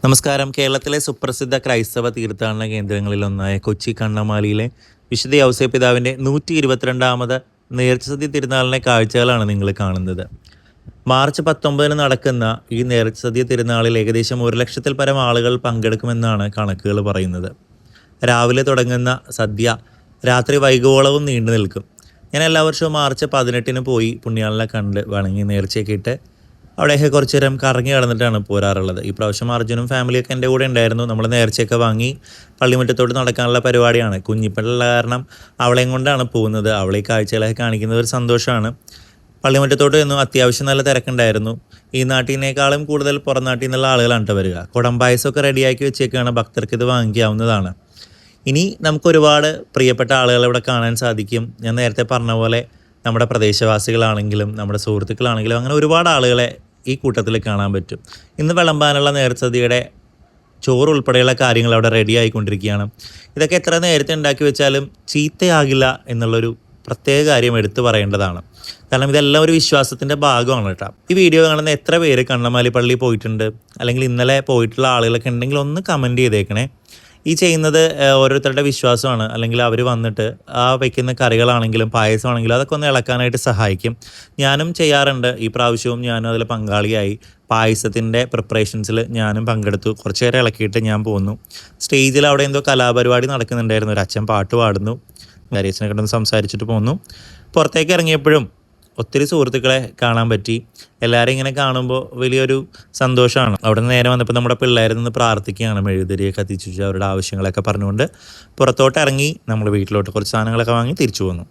നമസ്കാരം. കേരളത്തിലെ സുപ്രസിദ്ധ ക്രൈസ്തവ തീർത്ഥാടന കേന്ദ്രങ്ങളിലൊന്നായ കൊച്ചി കണ്ണമാലിയിലെ വിശുദ്ധ ഔസേപ്പിതാവിൻ്റെ 122ാമത് നേർച്ചസദ്യ തിരുനാളിൻ്റെ കാഴ്ചകളാണ് നിങ്ങൾ കാണുന്നത്. മാർച്ച് 19 നടക്കുന്ന ഈ നേർച്ചസദ്യ തിരുനാളിൽ ഏകദേശം 1 ലക്ഷത്തിൽ പരം ആളുകൾ പങ്കെടുക്കുമെന്നാണ് കണക്കുകൾ പറയുന്നത്. രാവിലെ തുടങ്ങുന്ന സദ്യ രാത്രി വൈകോളവും നീണ്ടു നിൽക്കും. ഞാൻ എല്ലാ വർഷവും മാർച്ച് 18 പോയി പുണ്യാളനെ കണ്ട് വണങ്ങി നേർച്ചയൊക്കെ ഇട്ട് അവിടെയൊക്കെ കുറച്ച് നേരം കറങ്ങി നടന്നിട്ടാണ് പോരാറുള്ളത്. ഈ പ്രാവശ്യം അർജുനും ഫാമിലിയൊക്കെ എൻ്റെ കൂടെ ഉണ്ടായിരുന്നു. നമ്മൾ നേർച്ചയൊക്കെ വാങ്ങി പള്ളിമുറ്റത്തോട്ട് നടക്കാനുള്ള പരിപാടിയാണ്. കുഞ്ഞിപ്പെട്ടുള്ള കാരണം അവളെയും കൊണ്ടാണ് പോകുന്നത്. അവളെ ഈ കാഴ്ചകളൊക്കെ കാണിക്കുന്നത് ഒരു സന്തോഷമാണ്. പള്ളിമുറ്റത്തോട്ട് ചെന്നു. അത്യാവശ്യം നല്ല തിരക്കുണ്ടായിരുന്നു. ഈ നാട്ടിനേക്കാളും കൂടുതൽ പുറം നാട്ടിൽ നിന്നുള്ള ആളുകളാണ് വരിക. കുടംപായസമൊക്കെ റെഡിയാക്കി വെച്ചേക്കാണ്. ഭക്തർക്ക് ഇത് വാങ്ങിക്കാവുന്നതാണ്. ഇനി നമുക്കൊരുപാട് പ്രിയപ്പെട്ട ആളുകളെ ഇവിടെ കാണാൻ സാധിക്കും. ഞാൻ നേരത്തെ പറഞ്ഞ പോലെ നമ്മുടെ പ്രദേശവാസികളാണെങ്കിലും നമ്മുടെ സുഹൃത്തുക്കളാണെങ്കിലും അങ്ങനെ ഒരുപാട് ആളുകളെ ഈ കൂട്ടത്തിൽ കാണാൻ പറ്റും. ഇന്ന് വിളമ്പാനുള്ള നേർച്ചസദ്യയുടെ ചോറ് ഉൾപ്പെടെയുള്ള കാര്യങ്ങൾ അവിടെ റെഡി ആയിക്കൊണ്ടിരിക്കുകയാണ്. ഇതൊക്കെ എത്ര നേരത്തെ ഉണ്ടാക്കി വെച്ചാലും ചീത്തയാകില്ല എന്നുള്ളൊരു പ്രത്യേക കാര്യം എടുത്തു പറയേണ്ടതാണ്. കാരണം ഇതെല്ലാം ഒരു വിശ്വാസത്തിൻ്റെ ഭാഗമാണ് കേട്ടോ. ഈ വീഡിയോ കാണുന്ന എത്ര പേര് കണ്ണമാലി പള്ളി പോയിട്ടുണ്ട്, അല്ലെങ്കിൽ ഇന്നലെ പോയിട്ടുള്ള ആളുകളൊക്കെ ഉണ്ടെങ്കിൽ ഒന്ന് കമൻറ്റ് ചെയ്തേക്കണേ. ഈ ചെയ്യുന്നത് ഓരോരുത്തരുടെ വിശ്വാസമാണ്. അല്ലെങ്കിൽ അവർ വന്നിട്ട് ആ വയ്ക്കുന്ന കറികളാണെങ്കിലും പായസമാണെങ്കിലും അതൊക്കെ ഒന്ന് ഇളക്കാനായിട്ട് സഹായിക്കും. ഞാനും ചെയ്യാറുണ്ട്. ഈ പ്രാവശ്യവും ഞാനും അതിൽ പങ്കാളിയായി. പായസത്തിൻ്റെ പ്രിപ്പറേഷൻസിൽ ഞാനും പങ്കെടുത്തു. കുറച്ച് നേരം ഇളക്കിയിട്ട് ഞാൻ പോന്നു. സ്റ്റേജിൽ അവിടെ എന്തോ കലാപരിപാടി നടക്കുന്നുണ്ടായിരുന്നു. ഒരു അച്ഛൻ പാട്ട് പാടുന്നു. കാര്യത്തിനെ കണ്ടൊന്ന് സംസാരിച്ചിട്ട് പോന്നു. പുറത്തേക്ക് ഇറങ്ങിയപ്പോഴും ഒത്തിരി സുഹൃത്തുക്കളെ കാണാൻ പറ്റി. എല്ലാവരും ഇങ്ങനെ കാണുമ്പോൾ വലിയൊരു സന്തോഷമാണ്. അവിടെ നിന്ന് നേരെ വന്നപ്പോൾ നമ്മുടെ പിള്ളേരിൽ നിന്ന് പ്രാർത്ഥിക്കുകയാണ്. മെഴുകുതിരിയൊക്കെ കത്തിച്ചു അവരുടെ ആവശ്യങ്ങളൊക്കെ പറഞ്ഞുകൊണ്ട് പുറത്തോട്ട് ഇറങ്ങി നമ്മൾ വീട്ടിലോട്ട് കുറച്ച് സാധനങ്ങളൊക്കെ വാങ്ങി തിരിച്ചു പോന്നു.